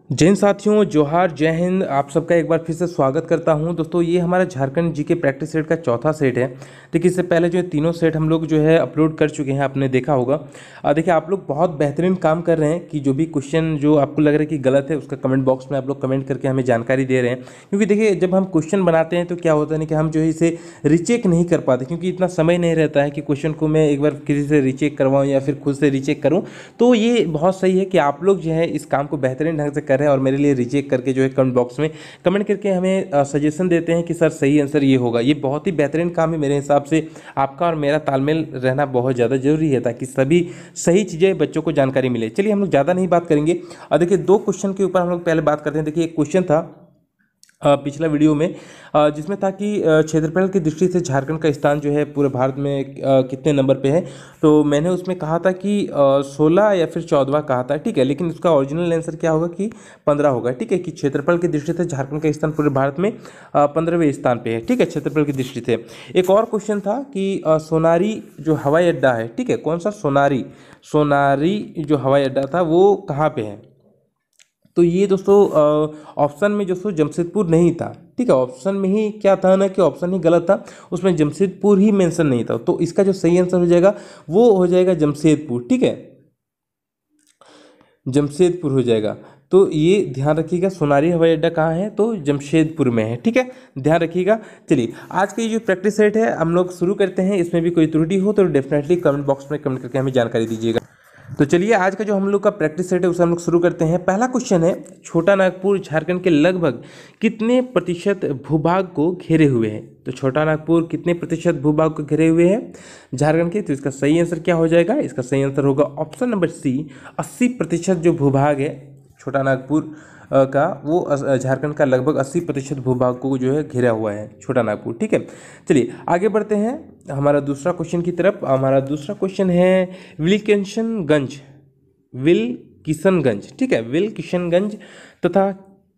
जय हिंद साथियों, जोहार, जय हिंद। आप सबका एक बार फिर से स्वागत करता हूं। दोस्तों, ये हमारा झारखंड जी के प्रैक्टिस सेट का चौथा सेट है। देखिए, इससे पहले जो है तीनों सेट हम लोग जो है अपलोड कर चुके हैं, आपने देखा होगा। देखिए, आप लोग बहुत बेहतरीन काम कर रहे हैं कि जो भी क्वेश्चन जो आपको लग रहा है कि गलत है, उसका कमेंट बॉक्स में आप लोग कमेंट करके हमें जानकारी दे रहे हैं। क्योंकि देखिए, जब हम क्वेश्चन बनाते हैं तो क्या होता है ना कि हम जो है इसे रीचेक नहीं कर पाते, क्योंकि इतना समय नहीं रहता है कि क्वेश्चन को मैं एक बार किसी से रीचेक करवाऊँ या फिर खुद से रीचेक करूँ। तो ये बहुत सही है कि आप लोग जो है इस काम को बेहतरीन ढंग से कर रहे हैं और मेरे लिए रीचेक करके जो है कमेंट बॉक्स में कमेंट करके हमें सजेशन देते हैं कि सर सही आंसर ये होगा। ये बहुत ही बेहतरीन काम है मेरे हिसाब से। आपका और मेरा तालमेल रहना बहुत ज़्यादा जरूरी है ताकि सभी सही चीज़ें बच्चों को जानकारी मिले। चलिए, हम लोग ज़्यादा नहीं बात करेंगे और देखिए दो क्वेश्चन के ऊपर हम लोग पहले बात करते हैं। देखिए, एक क्वेश्चन था पिछला वीडियो में, जिसमें था कि क्षेत्रफल की दृष्टि से झारखंड का स्थान जो है पूरे भारत में कितने नंबर पे है। तो मैंने उसमें कहा था कि 16 या फिर 14वां कहा था, ठीक है। लेकिन उसका ओरिजिनल आंसर क्या होगा कि 15 होगा, ठीक है। कि क्षेत्रफल की दृष्टि से झारखंड का स्थान पूरे भारत में 15वें स्थान पे है, ठीक है, क्षेत्रफल की दृष्टि से। एक और क्वेश्चन था कि सोनारी जो हवाई अड्डा है, ठीक है, कौन सा सोनारी सोनारी जो हवाई अड्डा था वो कहाँ पे है। तो ये दोस्तों ऑप्शन में दोस्तों जमशेदपुर नहीं था, ठीक है। ऑप्शन में ही क्या था ना कि ऑप्शन ही गलत था, उसमें जमशेदपुर ही मेंशन नहीं था। तो इसका जो सही आंसर हो जाएगा वो हो जाएगा जमशेदपुर, ठीक है, जमशेदपुर हो जाएगा। तो ये ध्यान रखिएगा, सोनारी हवाई अड्डा कहाँ है तो जमशेदपुर में है, ठीक है, ध्यान रखिएगा। चलिए, आज का ये जो प्रैक्टिस सेट है हम लोग शुरू करते हैं। इसमें भी कोई त्रुटि हो तो डेफिनेटली कमेंट बॉक्स में कमेंट करके हमें जानकारी दीजिएगा। तो चलिए, आज का जो हम लोग का प्रैक्टिस सेट है उसे हम लोग शुरू करते हैं। पहला क्वेश्चन है, छोटा नागपुर झारखंड के लगभग कितने प्रतिशत भूभाग को घेरे हुए है। तो छोटा नागपुर कितने प्रतिशत भूभाग को घेरे हुए है झारखंड के। तो इसका सही आंसर क्या हो जाएगा, इसका सही आंसर होगा ऑप्शन नंबर सी, 80% जो भूभाग है छोटा नागपुर का, वो झारखंड का लगभग 80% भूभाग को जो है घिरा हुआ है छोटा नागपुर, ठीक है। चलिए आगे बढ़ते हैं हमारा दूसरा क्वेश्चन की तरफ। हमारा दूसरा क्वेश्चन है विल किशनगंज, ठीक है, विल किशनगंज तथा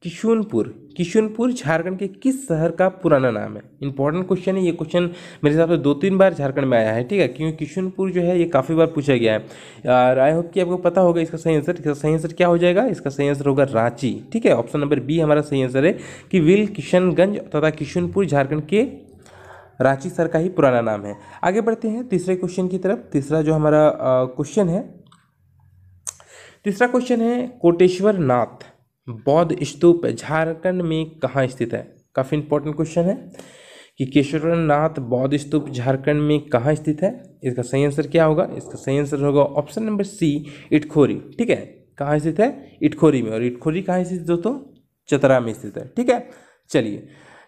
किशुनपुर झारखंड के किस शहर का पुराना नाम है। इंपॉर्टेंट क्वेश्चन है ये। क्वेश्चन मेरे हिसाब से 2-3 बार झारखंड में आया है, ठीक है, क्योंकि किशुनपुर जो है ये काफ़ी बार पूछा गया है। आई होप कि आपको पता होगा इसका सही आंसर। इसका सही आंसर क्या हो जाएगा, इसका सही आंसर होगा रांची, ठीक है। ऑप्शन नंबर बी हमारा सही आंसर है कि विल किशनगंज तथा किशुनपुर झारखंड के रांची शहर का ही पुराना नाम है। आगे बढ़ते हैं तीसरे क्वेश्चन की तरफ। तीसरा जो हमारा क्वेश्चन है, तीसरा क्वेश्चन है, कोटेश्वर नाथ बौद्ध स्तूप झारखंड में कहाँ स्थित है। काफ़ी इंपॉर्टेंट क्वेश्चन है कि केशवर नाथ बौद्ध स्तूप झारखंड में कहाँ स्थित है। इसका सही आंसर क्या होगा, इसका सही आंसर होगा ऑप्शन नंबर सी, इटखोरी, ठीक है। कहाँ स्थित है, इटखोरी में। और इटखोरी कहाँ स्थित दोस्तों, चतरा में स्थित है, ठीक है। चलिए,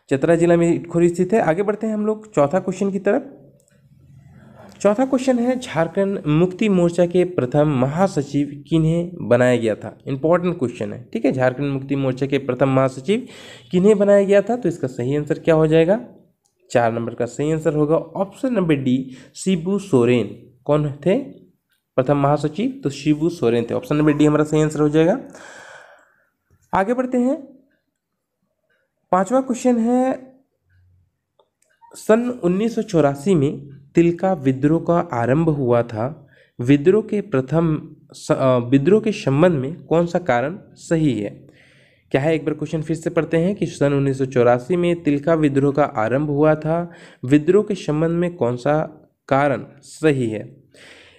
चतरा जिला में इटखोरी स्थित है। आगे बढ़ते हैं हम लोग चौथा क्वेश्चन की तरफ। चौथा क्वेश्चन है, झारखंड मुक्ति मोर्चा के प्रथम महासचिव किन्हें बनाया गया था। इंपॉर्टेंट क्वेश्चन है, ठीक है। झारखंड मुक्ति मोर्चा के प्रथम महासचिव किन्हें बनाया गया था। तो इसका सही आंसर क्या हो जाएगा, 4 नंबर का सही आंसर होगा option number D, Shibu Soren. कौन थे प्रथम महासचिव, तो शिबू सोरेन थे। ऑप्शन नंबर डी हमारा सही आंसर हो जाएगा। आगे बढ़ते हैं, पांचवा क्वेश्चन है, सन 1984 में तिलका विद्रोह का आरंभ हुआ था। विद्रोह के संबंध में कौन सा कारण सही है। क्या है, एक बार क्वेश्चन फिर से पढ़ते हैं कि सन 1984 में तिलका विद्रोह का आरंभ हुआ था। विद्रोह के संबंध में कौन सा कारण सही है।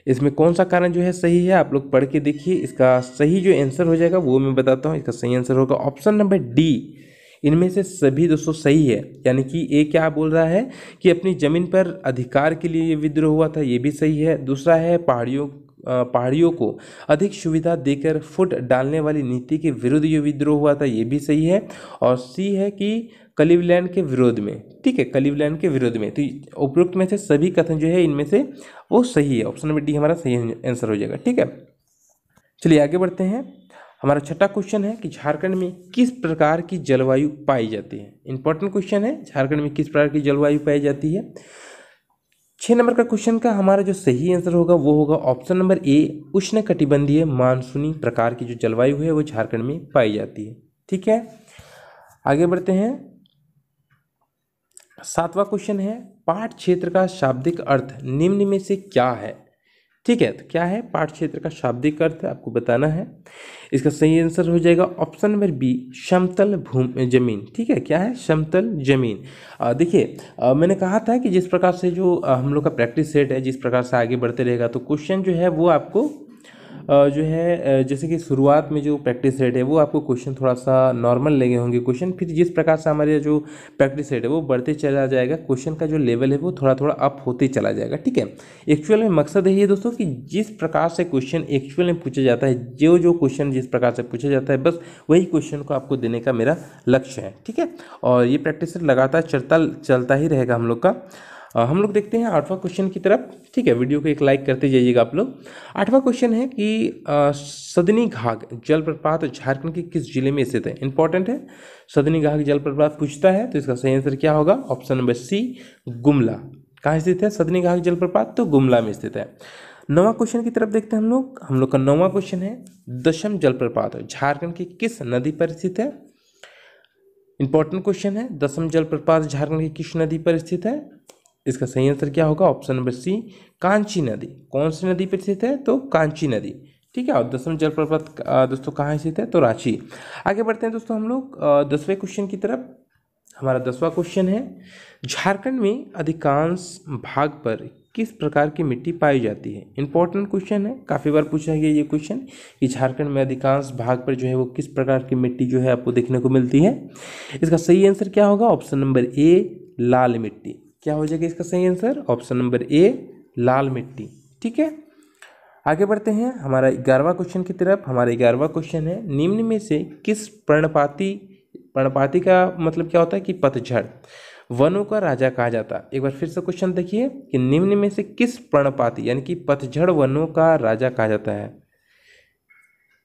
इसमें कौन सा कारण जो है सही है, आप लोग पढ़ के देखिए। इसका सही जो आंसर हो जाएगा वो मैं बताता हूँ। इसका सही आंसर होगा ऑप्शन नंबर डी। इनमें से सभी दोस्तों सही है, यानी कि ए क्या बोल रहा है कि अपनी जमीन पर अधिकार के लिए ये विद्रोह हुआ था, ये भी सही है। दूसरा है पहाड़ियों को अधिक सुविधा देकर फुट डालने वाली नीति के विरुद्ध ये विद्रोह हुआ था, ये भी सही है। और सी है कि क्लीवलैंड के विरोध में, ठीक है, क्लीवलैंड के विरोध में। तो उपरोक्त में से सभी कथन जो है इनमें से वो सही है। ऑप्शन नंबर डी हमारा सही आंसर हो जाएगा, ठीक है। चलिए आगे बढ़ते हैं। हमारा छठा क्वेश्चन है कि झारखंड में किस प्रकार की जलवायु पाई जाती है। इंपॉर्टेंट क्वेश्चन है, झारखंड में किस प्रकार की जलवायु पाई जाती है। 6 नंबर का क्वेश्चन का हमारा जो सही आंसर होगा वो होगा ऑप्शन नंबर ए, उष्णकटिबंधीय मानसूनी प्रकार की जो जलवायु है वो झारखंड में पाई जाती है, ठीक है। आगे बढ़ते हैं, 7वां क्वेश्चन है, पाठ क्षेत्र का शाब्दिक अर्थ निम्न में से क्या है। ठीक है, तो क्या है पाठ क्षेत्र का शाब्दिक अर्थ आपको बताना है। इसका सही आंसर हो जाएगा ऑप्शन नंबर बी, समतल भूमि जमीन। ठीक है, क्या है समतल जमीन। देखिए मैंने कहा था कि जिस प्रकार से जो हम लोग का प्रैक्टिस सेट है जिस प्रकार से आगे बढ़ते रहेगा तो क्वेश्चन जो है वो आपको जो है जैसे कि शुरुआत में जो प्रैक्टिस सेट है वो आपको क्वेश्चन थोड़ा सा नॉर्मल लगे होंगे क्वेश्चन, फिर जिस प्रकार से हमारे जो प्रैक्टिस सेट है वो बढ़ते चला जाएगा, क्वेश्चन का जो लेवल है वो थोड़ा थोड़ा अप होते चला जाएगा। ठीक है, एक्चुअल में मकसद है ये दोस्तों कि जिस प्रकार से क्वेश्चन एक्चुअल में पूछा जाता है, जो जो क्वेश्चन जिस प्रकार से पूछा जाता है बस वही क्वेश्चन को आपको देने का मेरा लक्ष्य है। ठीक है, और ये प्रैक्टिस सेट लगातार चलता ही रहेगा हम लोग का। हम लोग देखते हैं 8वां क्वेश्चन की तरफ। ठीक है, वीडियो को एक लाइक करते जाइएगा आप लोग। 8वां क्वेश्चन है कि सदनी घाघ जलप्रपात झारखंड के किस जिले में स्थित है। इंपॉर्टेंट है, सदनी घाघ जलप्रपात पूछता है तो इसका सही आंसर क्या होगा, ऑप्शन नंबर सी, गुमला। कहाँ स्थित है सदनी घाघ जलप्रपात, तो गुमला में स्थित है। 9वां क्वेश्चन की तरफ देखते हैं हम लोग का 9वां क्वेश्चन है दशम जलप्रपात झारखंड की किस नदी पर स्थित है। इंपॉर्टेंट क्वेश्चन है, दशम जलप्रपात झारखंड की किस नदी पर स्थित है। इसका सही आंसर क्या होगा, ऑप्शन नंबर सी, कांची नदी। कौन सी नदी पर स्थित है, तो कांची नदी। ठीक है, और दसम जलप्रपात दोस्तों कहाँ स्थित है, तो रांची। आगे बढ़ते हैं दोस्तों हम लोग 10वें क्वेश्चन की तरफ। हमारा 10वां क्वेश्चन है झारखंड में अधिकांश भाग पर किस प्रकार की मिट्टी पाई जाती है। इंपॉर्टेंट क्वेश्चन है, काफ़ी बार पूछा गया ये क्वेश्चन कि झारखंड में अधिकांश भाग पर जो है वो किस प्रकार की मिट्टी जो है आपको देखने को मिलती है। इसका सही आंसर क्या होगा, ऑप्शन नंबर ए, लाल मिट्टी। क्या हो जाएगा इसका सही आंसर, ऑप्शन नंबर ए, लाल मिट्टी। ठीक है, आगे बढ़ते हैं हमारा 11वां क्वेश्चन की तरफ। हमारा 11वां क्वेश्चन है निम्न में से किस पर्णपाती का मतलब क्या होता है कि पतझड़ वनों का राजा कहा जाता है। एक बार फिर से क्वेश्चन देखिए कि निम्न में से किस पर्णपाती यानी कि पतझड़ वनों का राजा कहा जाता है।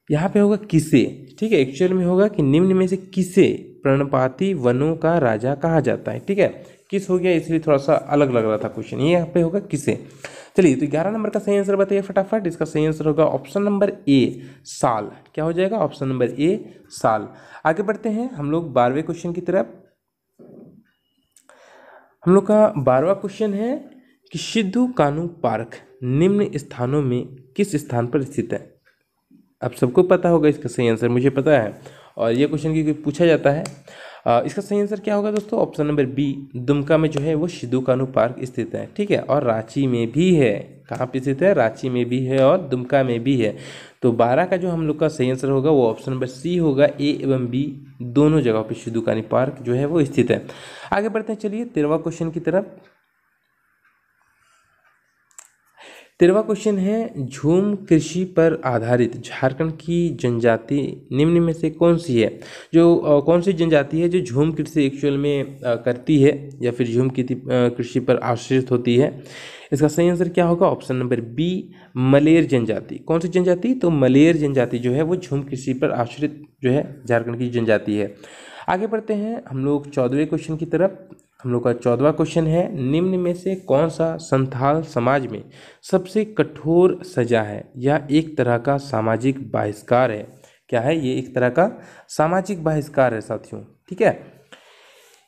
यहाँ पे होगा किसे। ठीक है, एक्चुअल में होगा कि निम्न में से किसे पर्णपाती वनों का राजा कहा जाता है। ठीक है, किस हो गया इसलिए थोड़ा सा अलग लग रहा था क्वेश्चन, ये यहाँ पे होगा किसे। चलिए, तो 11 नंबर का सही आंसर बताइए फटाफट। इसका सही आंसर होगा ऑप्शन नंबर ए, साल। क्या हो जाएगा, ऑप्शन नंबर ए, साल। आगे बढ़ते हैं हम लोग 12वें क्वेश्चन की तरफ। हम लोग का 12वां क्वेश्चन है कि सिद्धू कान्हू पार्क निम्न स्थानों में किस स्थान पर स्थित है। आप सबको पता होगा इसका सही आंसर, मुझे पता है, और ये क्वेश्चन की पूछा जाता है। इसका सही आंसर क्या होगा दोस्तों, ऑप्शन नंबर बी, दुमका में जो है वो सिद्धू कान्हू पार्क स्थित है। ठीक है, और रांची में भी है। कहाँ पे स्थित है, रांची में भी है और दुमका में भी है। तो 12 का जो हम लोग का सही आंसर होगा वो ऑप्शन नंबर सी होगा, ए एवं बी दोनों जगहों पे सिद्धू कान्हू पार्क जो है वो स्थित है। आगे बढ़ते हैं, चलिए 13वां क्वेश्चन की तरफ। 13वां क्वेश्चन है झूम कृषि पर आधारित झारखंड की जनजाति निम्न में से कौन सी है। जो कौन सी जनजाति है जो झूम कृषि एक्चुअल में करती है या फिर झूम कृषि पर आश्रित होती है। इसका सही आंसर क्या होगा, ऑप्शन नंबर बी, मलेर जनजाति। कौन सी जनजाति, तो मलेर जनजाति जो है वो झूम कृषि पर आश्रित जो है झारखंड की जनजाति है। आगे बढ़ते हैं हम लोग 14वें क्वेश्चन की तरफ। हम लोग का 14वां क्वेश्चन है निम्न में से कौन सा संथाल समाज में सबसे कठोर सजा है या एक तरह का सामाजिक बहिष्कार है। क्या है, ये एक तरह का सामाजिक बहिष्कार है साथियों। ठीक है,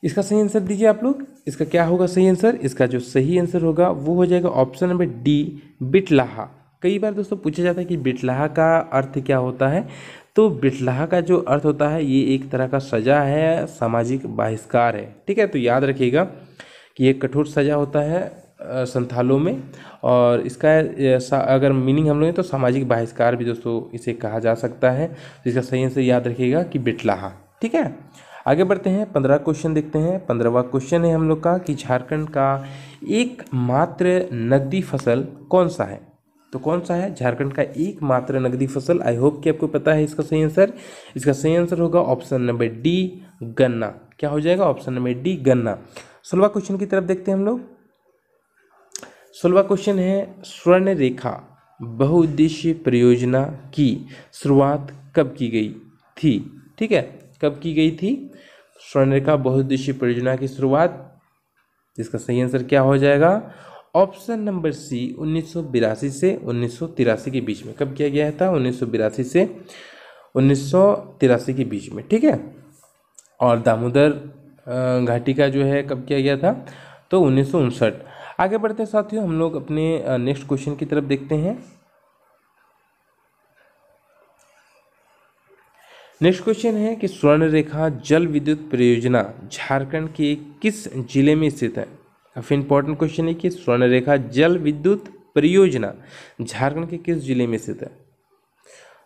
इसका सही आंसर दीजिए आप लोग। इसका क्या होगा सही आंसर, इसका जो सही आंसर होगा वो हो जाएगा ऑप्शन नंबर डी, बिटलाहा। कई बार दोस्तों पूछा जाता है कि बिटलाहा का अर्थ क्या होता है, तो बिटलाहा का जो अर्थ होता है ये एक तरह का सजा है, सामाजिक बहिष्कार है। ठीक है, तो याद रखिएगा कि ये कठोर सजा होता है संथालों में, और इसका अगर मीनिंग हम लोग तो सामाजिक बहिष्कार भी दोस्तों इसे कहा जा सकता है। तो इसका सही आंसर याद रखिएगा कि बिटलाहा। ठीक है, आगे बढ़ते हैं 15 क्वेश्चन देखते हैं। 15वां क्वेश्चन है हम लोग का कि झारखंड का एकमात्र नकदी फसल कौन सा है। तो कौन सा है झारखंड का एकमात्र नकदी फसल, आई होप कि आपको पता है इसका सही आंसर। इसका सही आंसर होगा ऑप्शन नंबर डी, गन्ना। क्या हो जाएगा, ऑप्शन नंबर डी, गन्ना। 16वां क्वेश्चन की तरफ देखते हैं हम लोग। 16वां क्वेश्चन है स्वर्ण रेखा बहुउद्देशीय परियोजना की शुरुआत कब की गई थी। ठीक है, कब की गई थी स्वर्ण रेखा बहुउद्देशीय परियोजना की शुरुआत। इसका सही आंसर क्या हो जाएगा, ऑप्शन नंबर सी, 1982 से 1983 के बीच में। कब किया गया था, 1982 से 1983 के बीच में। ठीक है, और दामोदर घाटी का जो है कब किया गया था, तो 1959। आगे बढ़ते हैं साथियों, हम लोग अपने नेक्स्ट क्वेश्चन की तरफ देखते हैं। नेक्स्ट क्वेश्चन है कि स्वर्ण रेखा जल विद्युत परियोजना झारखंड के किस जिले में स्थित है। काफ़ी इंपॉर्टेंट क्वेश्चन है कि स्वर्ण रेखा जल विद्युत परियोजना झारखंड के किस जिले में स्थित है।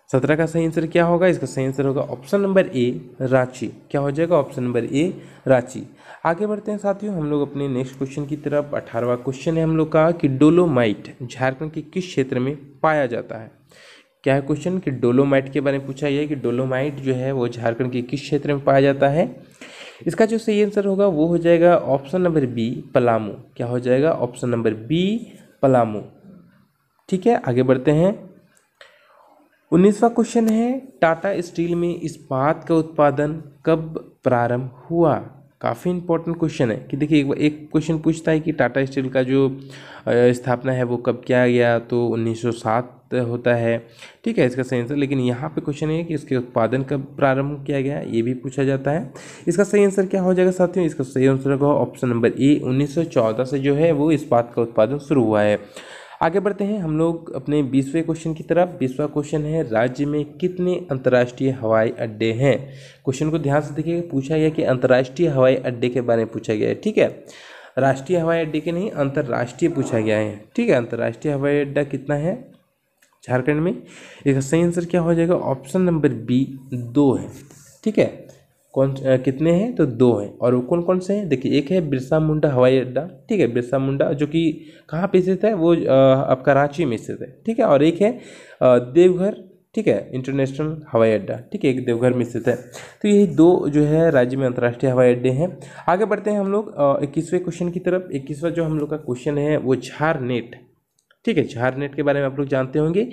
17 का सही आंसर क्या होगा? इसका सही आंसर होगा ऑप्शन नंबर ए, रांची। क्या हो जाएगा? Option number A, Ranchi. आगे बढ़ते हैं साथियों, हम लोग अपने नेक्स्ट क्वेश्चन की तरफ। 18वां क्वेश्चन है हम लोग का कि डोलोमाइट झारखंड के किस क्षेत्र में पाया जाता है। क्या है क्वेश्चन कि डोलोमाइट के बारे में पूछा गया है कि डोलोमाइट जो है वो झारखंड के किस क्षेत्र में पाया जाता है। इसका जो सही आंसर होगा वो हो जाएगा ऑप्शन नंबर बी, पलामू। क्या हो जाएगा? Option number B, Palamu. ठीक है, आगे बढ़ते हैं। 19वां क्वेश्चन है टाटा स्टील में इस्पात का उत्पादन कब प्रारंभ हुआ। काफ़ी इंपॉर्टेंट क्वेश्चन है कि देखिए एक क्वेश्चन पूछता है कि टाटा स्टील का जो स्थापना है वो कब किया गया, तो 1907 होता है। ठीक है, इसका सही आंसर। लेकिन यहाँ पे क्वेश्चन है कि इसके उत्पादन कब प्रारंभ किया गया, ये भी पूछा जाता है। इसका सही आंसर क्या हो जाएगा साथियों? इसका सही आंसर होगा ऑप्शन नंबर ए, 1914 से जो है वो इस्पात का उत्पादन शुरू हुआ है। आगे बढ़ते हैं हम लोग अपने 20वें क्वेश्चन की तरफ। 20वां क्वेश्चन है राज्य में कितने अंतर्राष्ट्रीय हवाई अड्डे हैं। क्वेश्चन को ध्यान से देखिएगा, पूछा गया कि अंतर्राष्ट्रीय हवाई अड्डे के बारे में पूछा गया है। ठीक है, राष्ट्रीय हवाई अड्डे के नहीं, अंतर्राष्ट्रीय पूछा गया है। ठीक है, अंतर्राष्ट्रीय हवाई अड्डा कितना है झारखंड में। इसका सही आंसर क्या हो जाएगा? ऑप्शन नंबर बी, 2 है। ठीक है, कितने हैं? तो 2 हैं। और वो कौन कौन से हैं? देखिए, एक है बिरसा मुंडा हवाई अड्डा। ठीक है, बिरसा मुंडा जो कि कहाँ पे स्थित है, वो आपका रांची में स्थित है। ठीक है, और एक है देवघर। ठीक है, इंटरनेशनल हवाई अड्डा। ठीक है, एक देवघर में स्थित है। तो यही 2 जो है राज्य में अंतर्राष्ट्रीय हवाई अड्डे हैं। आगे बढ़ते हैं हम लोग 21वें क्वेश्चन की तरफ। 21वां जो हम लोग का क्वेश्चन है वो झारनेट। ठीक है, झारनेट के बारे में आप लोग जानते होंगे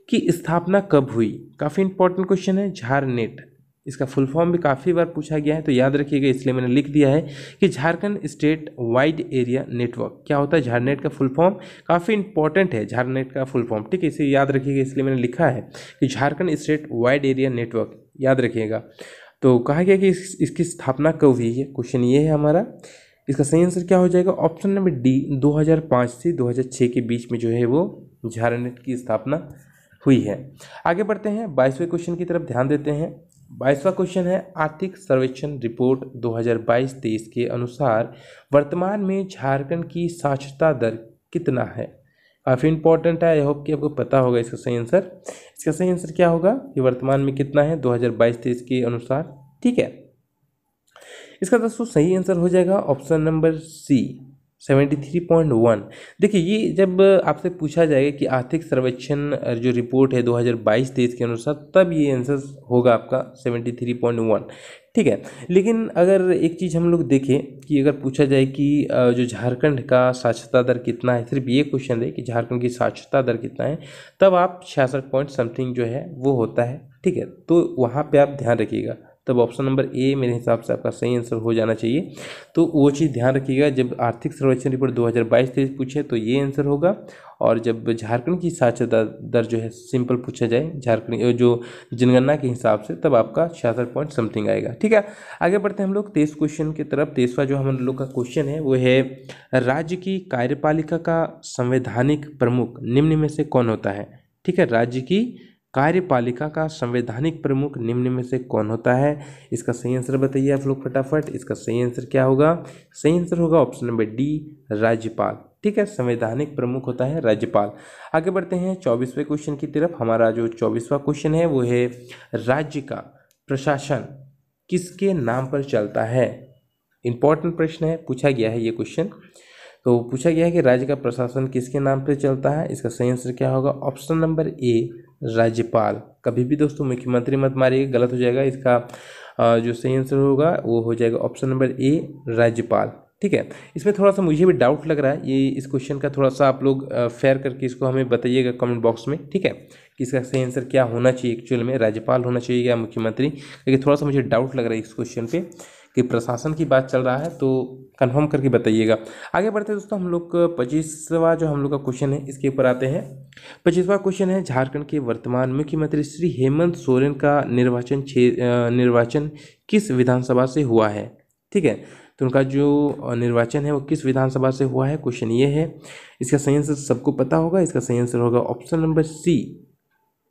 कि स्थापना कब हुई। काफ़ी इंपॉर्टेंट क्वेश्चन है झारनेट। इसका फुल फॉर्म भी काफ़ी बार पूछा गया है, तो याद रखिएगा, इसलिए मैंने लिख दिया है कि Jharkhand state wide area network. क्या होता है झारनेट का फुल फॉर्म? काफ़ी इंपॉर्टेंट है झारनेट का फुल फॉर्म। ठीक है, इसे याद रखिएगा, इसलिए मैंने लिखा है कि Jharkhand state wide area network, याद रखिएगा। तो कहा गया कि इसकी स्थापना कब हुई है, क्वेश्चन ये है हमारा। इसका सही आंसर क्या हो जाएगा? ऑप्शन नंबर डी, 2005 से 2006 के बीच में जो है वो झारनेट की स्थापना हुई है। आगे बढ़ते हैं 22वें क्वेश्चन की तरफ ध्यान देते हैं। 22वां क्वेश्चन है आर्थिक सर्वेक्षण रिपोर्ट 2022-23 के अनुसार वर्तमान में झारखंड की साक्षरता दर कितना है। काफ़ी इंपॉर्टेंट है, आई होप कि आपको पता होगा इसका सही आंसर। इसका सही आंसर क्या होगा कि वर्तमान में कितना है 2022-23 के अनुसार। ठीक है, इसका दोस्तों सही आंसर हो जाएगा ऑप्शन नंबर सी, 73.1। देखिए, ये जब आपसे पूछा जाएगा कि आर्थिक सर्वेक्षण जो रिपोर्ट है 2022-23 के अनुसार, तब ये आंसर होगा आपका 73.1। ठीक है, लेकिन अगर एक चीज़ हम लोग देखें कि अगर पूछा जाए कि जो झारखंड का साक्षरता दर कितना है, सिर्फ ये क्वेश्चन है कि झारखंड की साक्षरता दर कितना है, तब आप 66 पॉइंट समथिंग जो है वो होता है। ठीक है, तो वहाँ पे आप ध्यान रखिएगा, तब ऑप्शन नंबर ए मेरे हिसाब से आपका सही आंसर हो जाना चाहिए। तो वो चीज़ ध्यान रखिएगा, जब आर्थिक सर्वेक्षण रिपोर्ट 2022-23 पूछे तो ये आंसर होगा, और जब झारखंड की साक्षरता दर जो है सिंपल पूछा जाए झारखंड जो जनगणना के हिसाब से, तब आपका 66 पॉइंट समथिंग आएगा। ठीक है, आगे बढ़ते हैं हम लोग 23 क्वेश्चन की तरफ। 23वां जो हम लोग का क्वेश्चन है वो है राज्य की कार्यपालिका का संवैधानिक प्रमुख निम्न में से कौन होता है। ठीक है, राज्य की कार्यपालिका का संवैधानिक प्रमुख निम्न में से कौन होता है। इसका सही आंसर बताइए आप लोग फटाफट। इसका सही आंसर क्या होगा? सही आंसर होगा ऑप्शन नंबर डी, राज्यपाल। ठीक है, संवैधानिक प्रमुख होता है राज्यपाल। आगे बढ़ते हैं 24वें क्वेश्चन की तरफ। हमारा जो 24वां क्वेश्चन है वो है राज्य का प्रशासन किसके नाम पर चलता है। इंपॉर्टेंट प्रश्न है, पूछा गया है ये क्वेश्चन। तो पूछा गया है कि राज्य का प्रशासन किसके नाम पर चलता है। इसका सही आंसर क्या होगा? ऑप्शन नंबर ए, राज्यपाल। कभी भी दोस्तों मुख्यमंत्री मत मारिए, गलत हो जाएगा। इसका जो सही आंसर होगा वो हो जाएगा ऑप्शन नंबर ए, राज्यपाल। ठीक है, इसमें थोड़ा सा मुझे भी डाउट लग रहा है, ये इस क्वेश्चन का थोड़ा सा आप लोग फेयर करके इसको हमें बताइएगा कमेंट बॉक्स में। ठीक है, कि इसका सही आंसर क्या होना चाहिए, एक्चुअल में राज्यपाल होना चाहिए या मुख्यमंत्री। लेकिन थोड़ा सा मुझे डाउट लग रहा है इस क्वेश्चन पे कि प्रशासन की बात चल रहा है, तो कंफर्म करके बताइएगा। आगे बढ़ते हैं दोस्तों, हम लोग 25वां जो हम लोग का क्वेश्चन है इसके ऊपर आते हैं। 25वां क्वेश्चन है झारखंड के वर्तमान मुख्यमंत्री श्री हेमंत सोरेन का निर्वाचन किस विधानसभा से हुआ है। ठीक है, तो उनका जो निर्वाचन है वो किस विधानसभा से हुआ है, क्वेश्चन ये है। इसका सही आंसर सबको पता होगा, इसका सही आंसर होगा ऑप्शन नंबर सी,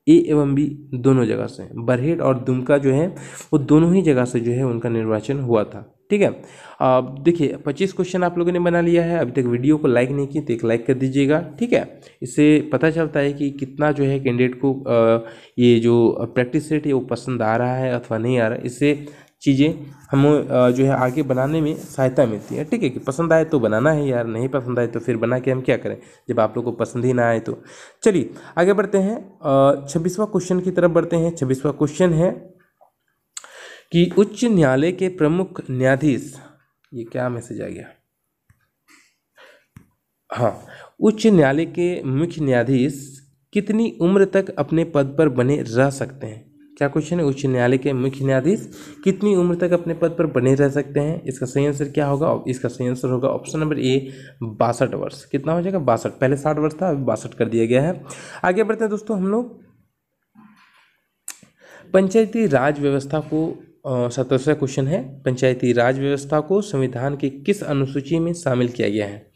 ए एवं बी दोनों जगह से। बरहेट और दुमका जो है वो दोनों ही जगह से जो है उनका निर्वाचन हुआ था। ठीक है, अब देखिए 25 क्वेश्चन आप लोगों ने बना लिया है। अभी तक वीडियो को लाइक नहीं किए तो एक लाइक कर दीजिएगा। ठीक है, इससे पता चलता है कि कितना जो है कैंडिडेट को ये जो प्रैक्टिस सेट है वो पसंद आ रहा है अथवा नहीं आ रहा है। इससे चीज़ें हम जो है आगे बनाने में सहायता मिलती है। ठीक है, कि पसंद आए तो बनाना है यार, नहीं पसंद आए तो फिर बना के हम क्या करें जब आप लोग को पसंद ही ना आए तो। चलिए आगे बढ़ते हैं, 26वां क्वेश्चन की तरफ बढ़ते हैं। 26वां क्वेश्चन है कि उच्च न्यायालय के प्रमुख न्यायाधीश, ये क्या मैसेज आ गया, हाँ, उच्च न्यायालय के मुख्य न्यायाधीश कितनी उम्र तक अपने पद पर बने रह सकते हैं। क्या क्वेश्चन है, उच्च न्यायालय के मुख्य न्यायाधीश कितनी उम्र तक अपने पद पर बने रह सकते हैं। इसका सही आंसर क्या होगा, इसका सही आंसर होगा ऑप्शन नंबर ए 62 वर्ष। कितना हो जाएगा, 62। पहले 60 वर्ष था, अभी 62 कर दिया गया है। आगे बढ़ते हैं दोस्तों हम लोग, पंचायती राज व्यवस्था को 27वां क्वेश्चन है, पंचायती राज व्यवस्था को संविधान की किस अनुसूची में शामिल किया गया है।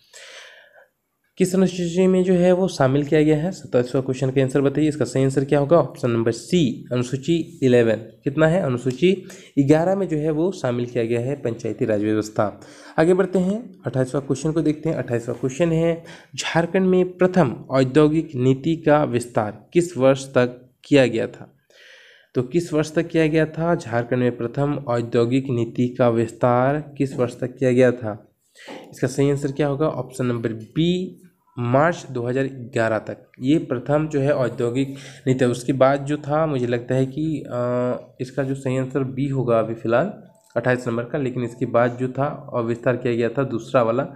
किस अनुसूची में जो है वो शामिल किया गया है, 27वां क्वेश्चन का आंसर बताइए। इसका सही आंसर क्या होगा, ऑप्शन नंबर सी, अनुसूची 11। कितना है, अनुसूची 11 में जो है वो शामिल किया गया है पंचायती राज व्यवस्था। आगे बढ़ते हैं, 28वां क्वेश्चन को देखते हैं। 28वां क्वेश्चन है, झारखंड में प्रथम औद्योगिक नीति का विस्तार किस वर्ष तक किया गया था। तो किस वर्ष तक किया गया था, झारखंड में प्रथम औद्योगिक नीति का विस्तार किस वर्ष तक किया गया था। इसका सही आंसर क्या होगा, ऑप्शन नंबर बी, मार्च 2011 तक ये प्रथम जो है औद्योगिक नीति। उसके बाद जो था मुझे लगता है कि इसका जो सही आंसर बी होगा अभी फिलहाल 28 नंबर का, लेकिन इसके बाद जो था और विस्तार किया गया था दूसरा वाला,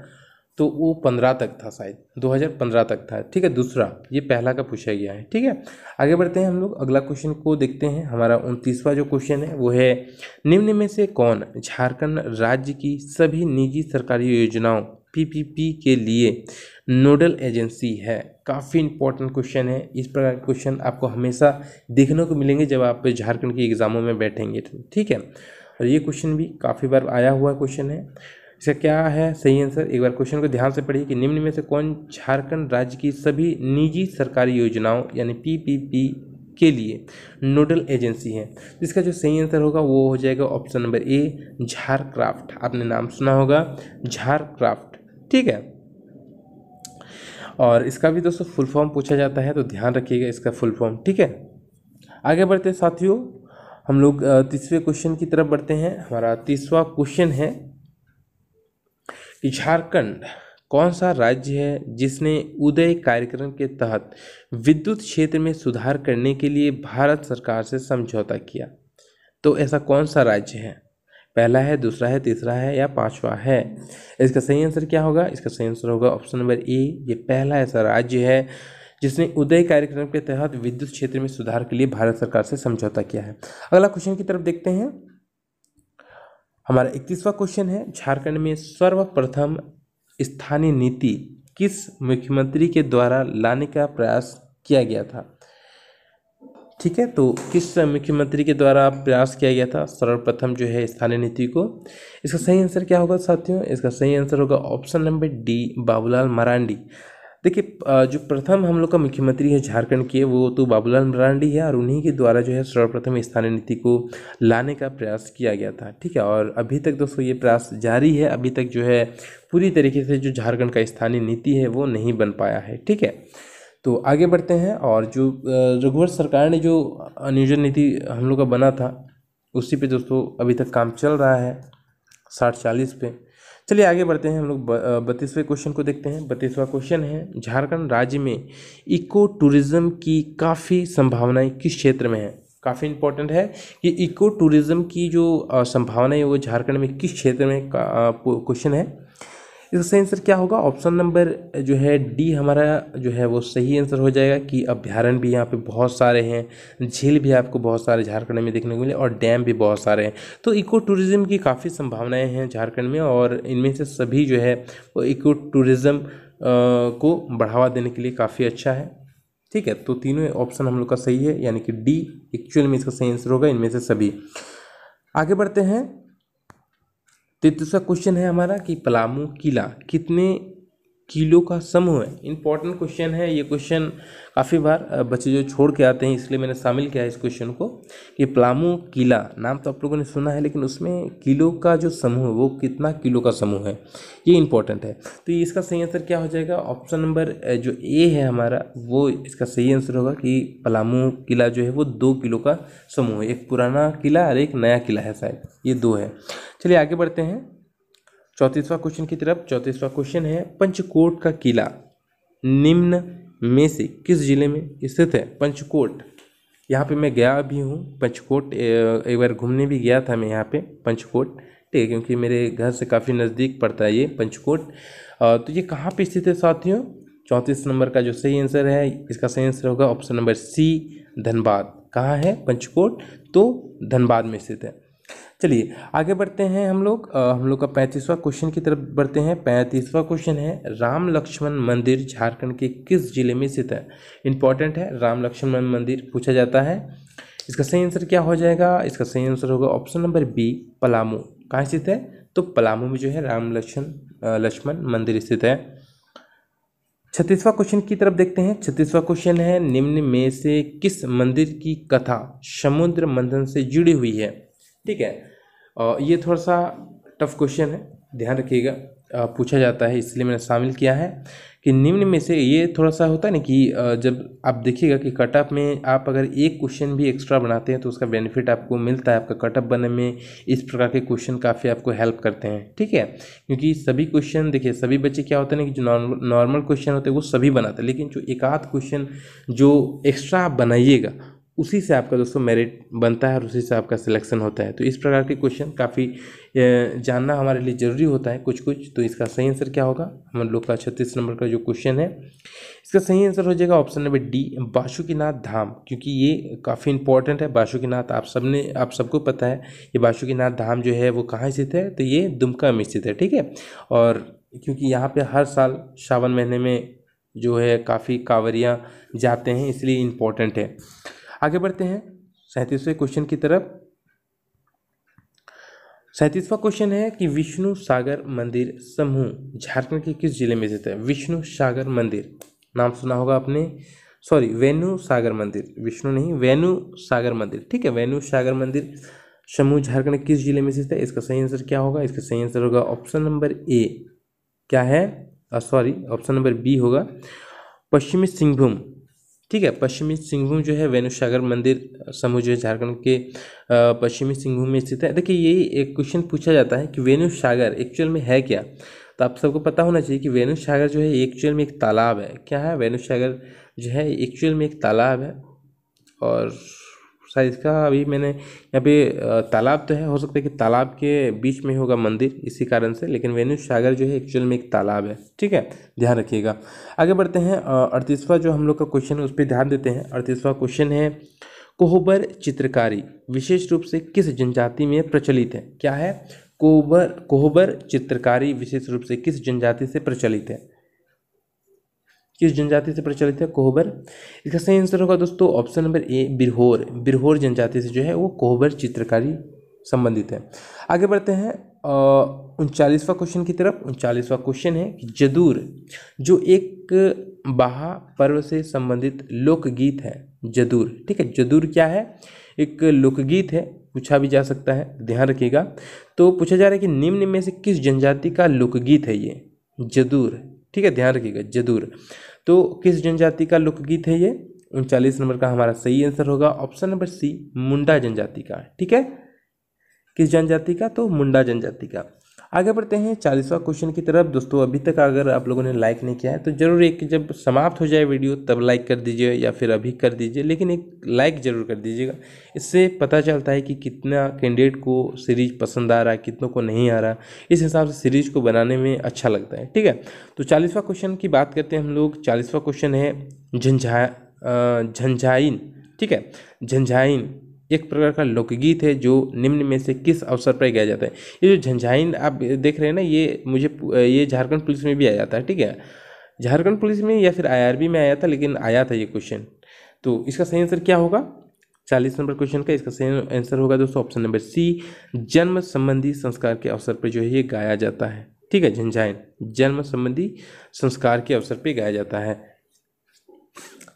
तो वो 15 तक था, शायद 2015 तक था। ठीक है, दूसरा, ये पहला का पूछा गया है। ठीक है, आगे बढ़ते हैं हम लोग, अगला क्वेश्चन को देखते हैं। हमारा 29वां जो क्वेश्चन है वो है, निम्न में से कौन झारखंड राज्य की सभी निजी सरकारी योजनाओं पीपीपी के लिए नोडल एजेंसी है। काफ़ी इंपॉर्टेंट क्वेश्चन है। इस प्रकार के क्वेश्चन आपको हमेशा देखने को मिलेंगे जब आप झारखंड की एग्जामों में बैठेंगे। ठीक है, और ये क्वेश्चन भी काफ़ी बार आया हुआ क्वेश्चन है। इसका क्या है सही आंसर, एक बार क्वेश्चन को ध्यान से पढ़िए कि निम्न में से कौन झारखंड राज्य की सभी निजी सरकारी योजनाओं यानी पीपीपी के लिए नोडल एजेंसी है। इसका जो सही आंसर होगा वो हो जाएगा ऑप्शन नंबर ए, झारक्राफ्ट। आपने नाम सुना होगा, झारक्राफ्ट। ठीक है, और इसका भी दोस्तों फुल फॉर्म पूछा जाता है तो ध्यान रखिएगा इसका फुल फॉर्म। ठीक है, आगे बढ़ते हैं साथियों, हम लोग 30वें क्वेश्चन की तरफ बढ़ते हैं। हमारा 30वां क्वेश्चन है कि झारखंड कौन सा राज्य है जिसने उदय कार्यक्रम के तहत विद्युत क्षेत्र में सुधार करने के लिए भारत सरकार से समझौता किया। तो ऐसा कौन सा राज्य है, पहला है, दूसरा है, तीसरा है या पांचवा है। इसका सही आंसर क्या होगा, इसका सही आंसर होगा ऑप्शन नंबर ए, ये पहला ऐसा राज्य है जिसने उदय कार्यक्रम के तहत विद्युत क्षेत्र में सुधार के लिए भारत सरकार से समझौता किया है। अगला क्वेश्चन की तरफ देखते हैं। हमारा 31वां क्वेश्चन है, झारखंड में सर्वप्रथम स्थानीय नीति किस मुख्यमंत्री के द्वारा लाने का प्रयास किया गया था। ठीक है, तो किस मुख्यमंत्री के द्वारा प्रयास किया गया था सर्वप्रथम जो है स्थानीय नीति को। इसका सही आंसर क्या होगा साथियों, इसका सही आंसर होगा option number D, Babulal Marandi. देखिए जो प्रथम हम लोग का मुख्यमंत्री है झारखंड के वो तो बाबूलाल मरांडी है, और उन्हीं के द्वारा जो है सर्वप्रथम स्थानीय नीति को लाने का प्रयास किया गया था। ठीक है, और अभी तक दोस्तों ये प्रयास जारी है, अभी तक जो है पूरी तरीके से जो झारखंड का स्थानीय नीति है वो नहीं बन पाया है। ठीक है, तो आगे बढ़ते हैं, और जो रघुवर सरकार ने जो नियोजन नीति हम लोग का बना था उसी पे दोस्तों अभी तक काम चल रहा है 60-40 पे। चलिए आगे बढ़ते हैं, हम लोग 32वें क्वेश्चन को देखते हैं। 32वां क्वेश्चन है, झारखंड राज्य में इको टूरिज्म की काफ़ी संभावनाएं किस क्षेत्र में है। काफ़ी इंपॉर्टेंट है कि इको टूरिज्म की जो संभावनाएं वो झारखंड में किस क्षेत्र में क्वेश्चन है। इसका सही आंसर क्या होगा, ऑप्शन नंबर जो है डी हमारा जो है वो सही आंसर हो जाएगा कि अभ्यारण्य भी यहाँ पे बहुत सारे हैं, झील भी आपको बहुत सारे झारखंड में देखने को मिले, और डैम भी बहुत सारे हैं। तो इको टूरिज्म की काफ़ी संभावनाएं हैं झारखंड में, और इनमें से सभी जो है वो इको टूरिज्म को बढ़ावा देने के लिए काफ़ी अच्छा है। ठीक है, तो तीनों ऑप्शन हम लोग का सही है, यानी कि डी एक्चुअल में इसका सही आंसर होगा इनमें से सभी। आगे बढ़ते हैं, 33वां क्वेश्चन है हमारा कि पलामू किला कितने किलो का समूह है। इंपॉर्टेंट क्वेश्चन है ये क्वेश्चन, काफ़ी बार बच्चे जो छोड़ के आते हैं, इसलिए मैंने शामिल किया है इस क्वेश्चन को कि पलामू किला नाम तो आप लोगों ने सुना है, लेकिन उसमें किलो का जो समूह है वो कितना किलो का समूह है, ये इंपॉर्टेंट है। तो इसका सही आंसर क्या हो जाएगा, ऑप्शन नंबर जो ए है हमारा, वो इसका सही आंसर होगा कि पलामू किला जो है वो 2 किलो का समूह है। एक पुराना किला और एक नया किला है, शायद ये 2 है। चलिए आगे बढ़ते हैं 34वां क्वेश्चन की तरफ। 34वां क्वेश्चन है पंचकोट का किला निम्न में से किस जिले में स्थित है। पंचकोट, यहाँ पे मैं गया भी हूँ पंचकोट, एक बार घूमने भी गया था मैं यहाँ पे पंचकोट, ठीक है, क्योंकि मेरे घर से काफ़ी नज़दीक पड़ता है ये पंचकोट। तो ये कहाँ पे स्थित है साथियों, 34 नंबर का जो सही आंसर है, इसका सही आंसर होगा ऑप्शन नंबर सी, धनबाद। कहाँ है पंचकोट, तो धनबाद में स्थित है। चलिए आगे बढ़ते हैं हम लोग का 35वां क्वेश्चन की तरफ बढ़ते हैं। 35वां क्वेश्चन है राम लक्ष्मण मंदिर झारखंड के किस जिले में स्थित है। इंपॉर्टेंट है, राम लक्ष्मण मंदिर पूछा जाता है। इसका सही आंसर क्या हो जाएगा, इसका सही आंसर होगा ऑप्शन नंबर बी, पलामू। कहाँ स्थित है, तो पलामू में जो है राम लक्ष्मण मंदिर स्थित है। 36वां क्वेश्चन की तरफ देखते हैं। 36वां क्वेश्चन है निम्न में से किस मंदिर की कथा समुद्र मंथन से जुड़ी हुई है। ठीक है, ये थोड़ा सा टफ क्वेश्चन है, ध्यान रखिएगा, पूछा जाता है इसलिए मैंने शामिल किया है कि निम्न में से, ये थोड़ा सा होता है ना कि जब आप देखिएगा कि कटअप में आप अगर एक क्वेश्चन भी एक्स्ट्रा बनाते हैं तो उसका बेनिफिट आपको मिलता है, आपका कटअप बनने में इस प्रकार के क्वेश्चन काफ़ी आपको हेल्प करते हैं। ठीक है, क्योंकि सभी क्वेश्चन देखिए, सभी बच्चे क्या होते हैं ना कि जो नॉर्मल क्वेश्चन होते हैं वो सभी बनाते हैं, लेकिन जो एक आध क्वेश्चन जो एक्स्ट्रा आप बनाइएगा उसी से आपका दोस्तों मेरिट बनता है और उसी से आपका सिलेक्शन होता है। तो इस प्रकार के क्वेश्चन काफ़ी जानना हमारे लिए ज़रूरी होता है कुछ। तो इसका सही आंसर क्या होगा, हम लोग का 36 नंबर का जो क्वेश्चन है, इसका सही आंसर हो जाएगा ऑप्शन नंबर डी, बासुकीनाथ धाम। क्योंकि ये काफ़ी इंपॉर्टेंट है बासुकीनाथ, आप सबको पता है ये बासुकीनाथ धाम जो है वो कहाँ स्थित है, तो ये दुमका में स्थित है। ठीक है, और क्योंकि यहाँ पे हर साल सावन महीने में जो है काफ़ी कांवरियाँ जाते हैं, इसलिए इम्पोर्टेंट है। आगे बढ़ते हैं 37वें क्वेश्चन की तरफ। 37वां क्वेश्चन है कि विष्णु सागर मंदिर समूह झारखंड के किस जिले में स्थित है। विष्णु सागर मंदिर नाम सुना होगा आपने, सॉरी वेणु सागर मंदिर, विष्णु नहीं वेणु सागर मंदिर। ठीक है, वेणु सागर मंदिर समूह झारखंड के किस जिले में स्थित है। इसका सही आंसर क्या होगा, इसका सही आंसर होगा ऑप्शन नंबर ए, क्या है, सॉरी ऑप्शन नंबर बी होगा, पश्चिमी सिंहभूम। ठीक है, पश्चिमी सिंहभूम जो है वेणु सागर मंदिर समूह जो है झारखंड के पश्चिमी सिंहभूम में स्थित है। देखिए ये एक क्वेश्चन पूछा जाता है कि वेणु सागर एक्चुअल में है क्या, तो आप सबको पता होना चाहिए कि वेणु सागर जो है एक्चुअल में एक तालाब है। क्या है, वेणु सागर जो है एक्चुअल में एक तालाब है, और शायद इसका अभी मैंने यहाँ पे तालाब तो है, हो सकता है कि तालाब के बीच में होगा मंदिर इसी कारण से, लेकिन वेणु सागर जो है एक्चुअल में एक तालाब है। ठीक है, ध्यान रखिएगा। आगे बढ़ते हैं 38वां जो हम लोग का क्वेश्चन है उस पर ध्यान देते हैं। 38वां क्वेश्चन है कोहबर चित्रकारी विशेष रूप से किस जनजाति में प्रचलित है। क्या है, कोहबर चित्रकारी विशेष रूप से किस जनजाति से प्रचलित है, किस जनजाति से प्रचलित है कोहबर। इसका सही आंसर होगा दोस्तों ऑप्शन नंबर ए, बिरहोर जनजाति से जो है वो कोहबर चित्रकारी संबंधित है। आगे बढ़ते हैं 39वां क्वेश्चन की तरफ। 39वां क्वेश्चन है कि जदूर जो एक बाहा पर्व से संबंधित लोकगीत है। जदूर, ठीक है, जदूर क्या है, एक लोकगीत है, पूछा भी जा सकता है, ध्यान रखिएगा। तो पूछा जा रहा है कि निम्न में से किस जनजाति का लोकगीत है ये जदूर। ठीक है, ध्यान रखिएगा, जदूर तो किस जनजाति का लोकगीत है ये। 39 नंबर का हमारा सही आंसर होगा ऑप्शन नंबर सी, मुंडा जनजाति का। ठीक है, किस जनजाति का, तो मुंडा जनजाति का। आगे बढ़ते हैं 40वां क्वेश्चन की तरफ। दोस्तों अभी तक अगर आप लोगों ने लाइक नहीं किया है तो जरूर एक, जब समाप्त हो जाए वीडियो तब लाइक कर दीजिए या फिर अभी कर दीजिए, लेकिन एक लाइक जरूर कर दीजिएगा। इससे पता चलता है कि कितना कैंडिडेट को सीरीज पसंद आ रहा है, कितनों को नहीं आ रहा, इस हिसाब से सीरीज को बनाने में अच्छा लगता है। ठीक है, तो 40वां क्वेश्चन की बात करते हैं हम लोग। 40वां क्वेश्चन है झंझाइन। ठीक है, झंझाइन एक प्रकार का लोकगीत है जो निम्न में से किस अवसर पर गाया जाता है। ये जो झंझाइन आप देख रहे हैं ना, ये झारखंड पुलिस में भी आया था। ठीक है, झारखंड पुलिस में या फिर IRB में आया था, लेकिन आया था ये क्वेश्चन। तो इसका सही आंसर क्या होगा, 40 नंबर क्वेश्चन का इसका सही आंसर होगा दोस्तों ऑप्शन नंबर सी, जन्म संबंधी संस्कार के अवसर पर जो है ये गाया जाता है। ठीक है, झंझायन जन्म संबंधी संस्कार के अवसर पर गाया जाता है।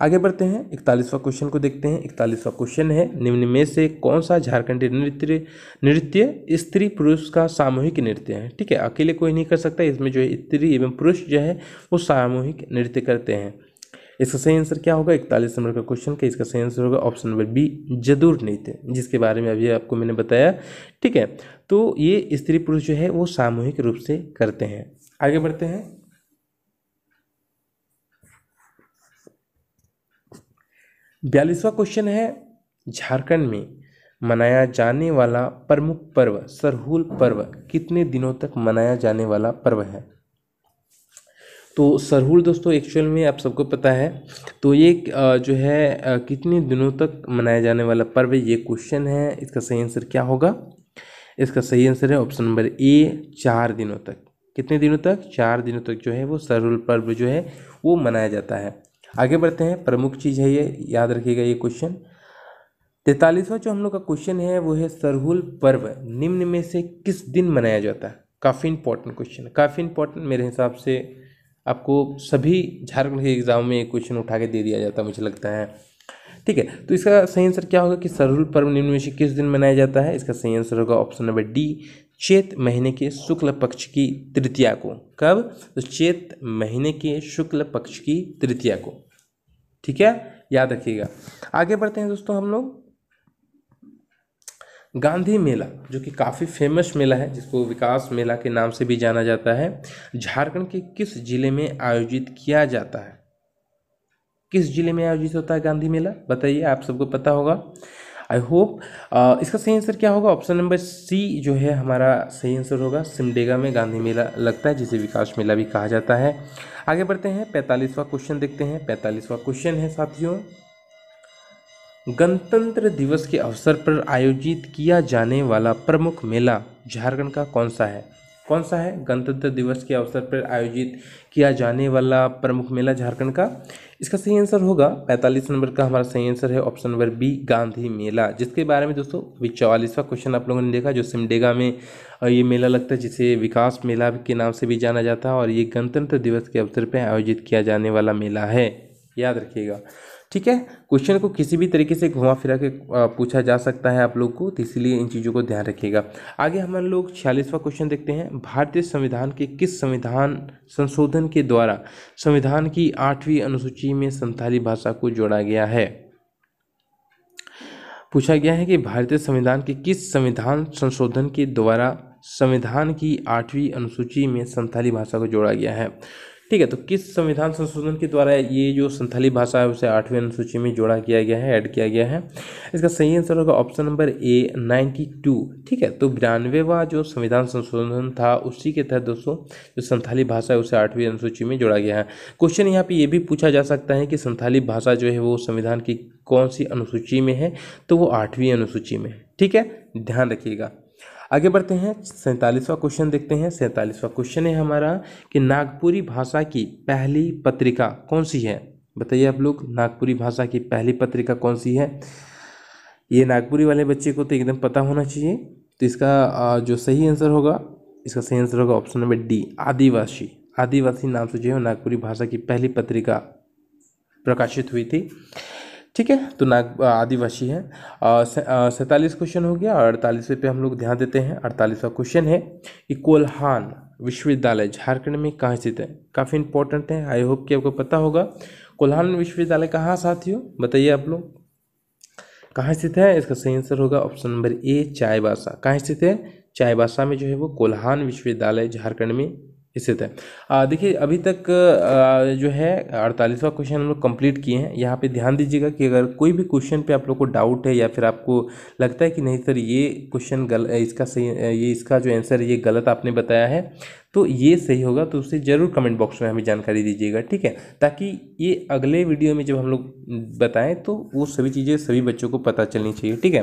आगे बढ़ते हैं, 41वां क्वेश्चन को देखते हैं। 41वां क्वेश्चन है, निम्न में से कौन सा झारखंडी नृत्य स्त्री पुरुष का सामूहिक नृत्य है। ठीक है, अकेले कोई नहीं कर सकता, इसमें जो है स्त्री एवं पुरुष जो है वो सामूहिक नृत्य करते हैं। इसका सही आंसर क्या होगा 41 नंबर का क्वेश्चन का, इसका सही आंसर होगा ऑप्शन नंबर बी, जदुर नृत्य, जिसके बारे में अभी आपको मैंने बताया। ठीक है, तो ये स्त्री पुरुष जो है वो सामूहिक रूप से करते हैं। आगे बढ़ते हैं, 42वां क्वेश्चन है, झारखंड में मनाया जाने वाला प्रमुख पर्व सरहुल पर्व कितने दिनों तक मनाया जाने वाला पर्व है। तो सरहुल दोस्तों एक्चुअल में आप सबको पता है, तो ये जो है कितने दिनों तक मनाया जाने वाला पर्व ये क्वेश्चन है। इसका सही आंसर क्या होगा, इसका सही आंसर है ऑप्शन नंबर ए, 4 दिनों तक। कितने दिनों तक, 4 दिनों तक जो है वो सरहुल पर्व जो है वो मनाया जाता है। आगे बढ़ते हैं, प्रमुख चीज़ है ये, याद रखिएगा ये क्वेश्चन। 43वां जो हम लोग का क्वेश्चन है वो है, सरहुल पर्व निम्न में से किस दिन मनाया जाता है। काफ़ी इंपॉर्टेंट क्वेश्चन है, काफ़ी इंपॉर्टेंट मेरे हिसाब से आपको सभी झारखंड के एग्जाम में एक क्वेश्चन उठा के दे दिया जाता है मुझे लगता है। ठीक है, तो इसका सही आंसर क्या होगा कि सरहुल पर्व निम्न में से किस दिन मनाया जाता है। इसका सही आंसर होगा ऑप्शन नंबर डी, चैत महीने के शुक्ल पक्ष की तृतीया को। कब, तो चैत महीने के शुक्ल पक्ष की तृतीया को। ठीक है, याद रखिएगा। आगे बढ़ते हैं दोस्तों हम लोग, गांधी मेला जो कि काफ़ी फेमस मेला है, जिसको विकास मेला के नाम से भी जाना जाता है, झारखंड के किस जिले में आयोजित किया जाता है। किस जिले में आयोजित होता है गांधी मेला, बताइए, आप सबको पता होगा आई होप। इसका सही आंसर क्या होगा, ऑप्शन नंबर सी जो है हमारा सही आंसर होगा, सिमडेगा में गांधी मेला लगता है, जिसे विकास मेला भी कहा जाता है। आगे बढ़ते हैं, 45वां क्वेश्चन देखते हैं। 45वां क्वेश्चन है साथियों, गणतंत्र दिवस के अवसर पर आयोजित किया जाने वाला प्रमुख मेला झारखंड का कौन सा है। कौन सा है गणतंत्र दिवस के अवसर पर आयोजित किया जाने वाला प्रमुख मेला झारखंड का। इसका सही आंसर होगा 45 नंबर का हमारा सही आंसर है ऑप्शन नंबर बी, गांधी मेला, जिसके बारे में दोस्तों 44वां क्वेश्चन आप लोगों ने देखा, जो सिमडेगा में ये मेला लगता है, जिसे विकास मेला के नाम से भी जाना जाता है, और ये गणतंत्र दिवस के अवसर पर आयोजित किया जाने वाला मेला है, याद रखिएगा। ठीक है, क्वेश्चन को किसी भी तरीके से घुमा फिरा के पूछा जा सकता है आप लोग को, तो इसलिए इन चीज़ों को ध्यान रखिएगा। आगे हम लोग 46वां क्वेश्चन देखते हैं, भारतीय संविधान के किस संविधान संशोधन के द्वारा संविधान की 8वीं अनुसूची में संथाली भाषा को जोड़ा गया है। पूछा गया है कि भारतीय संविधान के किस संविधान संशोधन के द्वारा संविधान की 8वीं अनुसूची में संथाली भाषा को जोड़ा गया है। ठीक है, तो किस संविधान संशोधन के द्वारा ये जो संथाली भाषा है उसे 8वीं अनुसूची में जोड़ा किया गया है, ऐड किया गया है। इसका सही आंसर होगा ऑप्शन नंबर ए, 92। ठीक है, तो 92वां जो संविधान संशोधन था उसी के तहत दोस्तों जो संथाली भाषा है उसे 8वीं अनुसूची में जोड़ा गया है। क्वेश्चन यहाँ पे ये भी पूछा जा सकता है कि संथाली भाषा जो है वो संविधान की कौन सी अनुसूची में है, तो वो 8वीं अनुसूची में। ठीक है, ध्यान रखिएगा। आगे बढ़ते हैं, 47वां क्वेश्चन देखते हैं। 47वां क्वेश्चन है हमारा कि नागपुरी भाषा की पहली पत्रिका कौन सी है। बताइए आप लोग, नागपुरी भाषा की पहली पत्रिका कौन सी है। ये नागपुरी वाले बच्चे को तो एकदम पता होना चाहिए। तो इसका जो सही आंसर होगा, इसका सही आंसर होगा ऑप्शन नंबर डी, आदिवासी। आदिवासी नाम से जो है नागपुरी भाषा की पहली पत्रिका प्रकाशित हुई थी। ठीक है, तो आदिवासी है। 47 क्वेश्चन हो गया, और 48वें पे हम लोग ध्यान देते हैं। 48वां क्वेश्चन है कि कोल्हान विश्वविद्यालय झारखंड में कहाँ स्थित है। काफ़ी इंपॉर्टेंट है, आई होप कि आपको पता होगा। कोल्हान विश्वविद्यालय कहाँ साथियों, बताइए आप लोग कहाँ स्थित है। इसका सही आंसर होगा ऑप्शन नंबर ए, चाईबासा। कहाँ स्थित है, चाईबासा में जो है वो कोल्हान विश्वविद्यालय झारखंड में स्थित है। देखिए अभी तक जो है 48वां क्वेश्चन हम लोग कंप्लीट किए हैं। यहाँ पे ध्यान दीजिएगा कि अगर कोई भी क्वेश्चन पे आप लोग को डाउट है, या फिर आपको लगता है कि नहीं सर ये क्वेश्चन इसका सही, ये इसका जो आंसर ये गलत आपने बताया है, तो ये सही होगा, तो उसे ज़रूर कमेंट बॉक्स में हमें जानकारी दीजिएगा। ठीक है, ताकि ये अगले वीडियो में जब हम लोग बताएं तो वो सभी चीज़ें सभी बच्चों को पता चलनी चाहिए। ठीक है,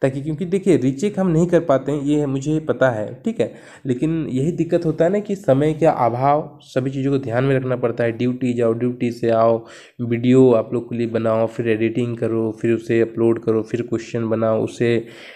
ताकि, क्योंकि देखिए रीचेक हम नहीं कर पाते हैं, ये मुझे पता है, ठीक है, लेकिन यही दिक्कत होता है ना कि समय का अभाव, सभी चीज़ों को ध्यान में रखना पड़ता है। ड्यूटी जाओ, ड्यूटी से आओ, वीडियो आप लोग के लिए बनाओ, फिर एडिटिंग करो, फिर उसे अपलोड करो, फिर क्वेश्चन बनाओ, उसे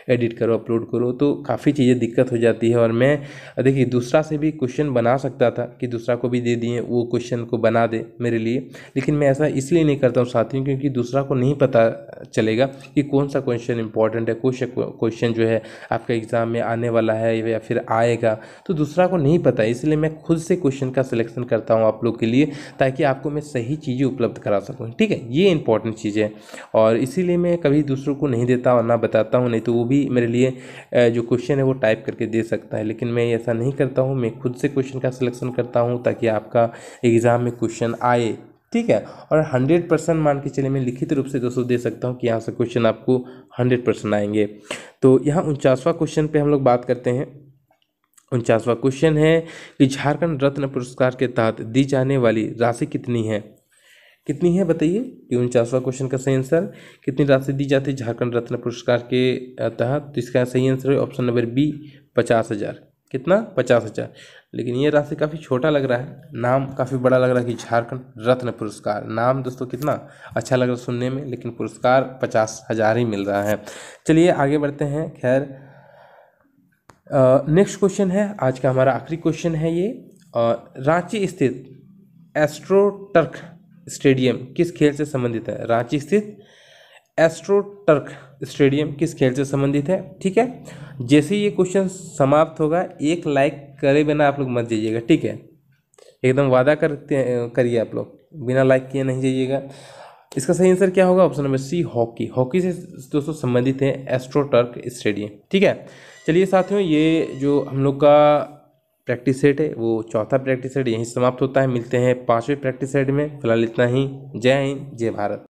एडिट करो, अपलोड करो, तो काफ़ी चीज़ें दिक्कत हो जाती है। और मैं देखिए दूसरा से भी क्वेश्चन बना सकता था कि दूसरा को भी दे दिए वो क्वेश्चन को बना दे मेरे लिए, लेकिन मैं ऐसा इसलिए नहीं करता हूँ साथियों, क्योंकि दूसरा को नहीं पता चलेगा कि कौन सा क्वेश्चन इंपॉर्टेंट है, क्वेश्चन जो है आपका एग्ज़ाम में आने वाला है या फिर आएगा, तो दूसरा को नहीं पता। इसलिए मैं खुद से क्वेश्चन का सिलेक्शन करता हूँ आप लोग के लिए, ताकि आपको मैं सही चीज़ें उपलब्ध करा सकूँ, ठीक है, ये इंपॉर्टेंट चीज़ है। और इसीलिए मैं कभी दूसरों को नहीं देता और ना बताता हूँ, नहीं तो वो भी मेरे लिए जो क्वेश्चन है वो टाइप करके दे सकता है, लेकिन मैं ऐसा नहीं करता हूँ। मैं खुद से क्वेश्चन का सिलेक्शन करता हूँ ताकि आपका एग्ज़ाम में क्वेश्चन आए, ठीक है। और 100% मान के चलिए मैं लिखित रूप से दोस्तों दे सकता हूँ कि यहाँ से क्वेश्चन आपको 100% आएंगे। तो यहाँ 49वां क्वेश्चन पे हम लोग बात करते हैं। 49वां क्वेश्चन है कि झारखंड रत्न पुरस्कार के तहत दी जाने वाली राशि कितनी है? कितनी है बताइए? कि 49वां क्वेश्चन का सही आंसर, कितनी राशि दी जाती है झारखंड रत्न पुरस्कार के तहत? तो इसका सही आंसर है ऑप्शन नंबर बी, 50,000। कितना? 50,000। लेकिन ये राशि काफ़ी छोटा लग रहा है, नाम काफ़ी बड़ा लग रहा है कि झारखंड रत्न पुरस्कार। नाम दोस्तों कितना अच्छा लग रहा है सुनने में, लेकिन पुरस्कार 50,000 ही मिल रहा है। चलिए आगे बढ़ते हैं। खैर नेक्स्ट क्वेश्चन है, आज का हमारा आखिरी क्वेश्चन है ये। रांची स्थित एस्ट्रोटर्फ स्टेडियम किस खेल से संबंधित है? रांची स्थित एस्ट्रोटर्फ स्टेडियम किस खेल से संबंधित है? ठीक है, जैसे ही ये क्वेश्चन समाप्त होगा, एक लाइक करे बिना आप लोग मत जाइएगा, ठीक है, एकदम वादा करिए आप लोग, बिना लाइक किए नहीं जाइएगा। इसका सही आंसर क्या होगा? Option number C, hockey. Hockey से दोस्तों संबंधित है एस्ट्रोटर्फ स्टेडियम, ठीक है। चलिए साथियों, ये जो हम लोग का प्रैक्टिस सेट है वो चौथा प्रैक्टिस सेट यहीं समाप्त होता है। मिलते हैं 5वें प्रैक्टिस सेट में। फिलहाल इतना ही। जय हिंद, जय भारत।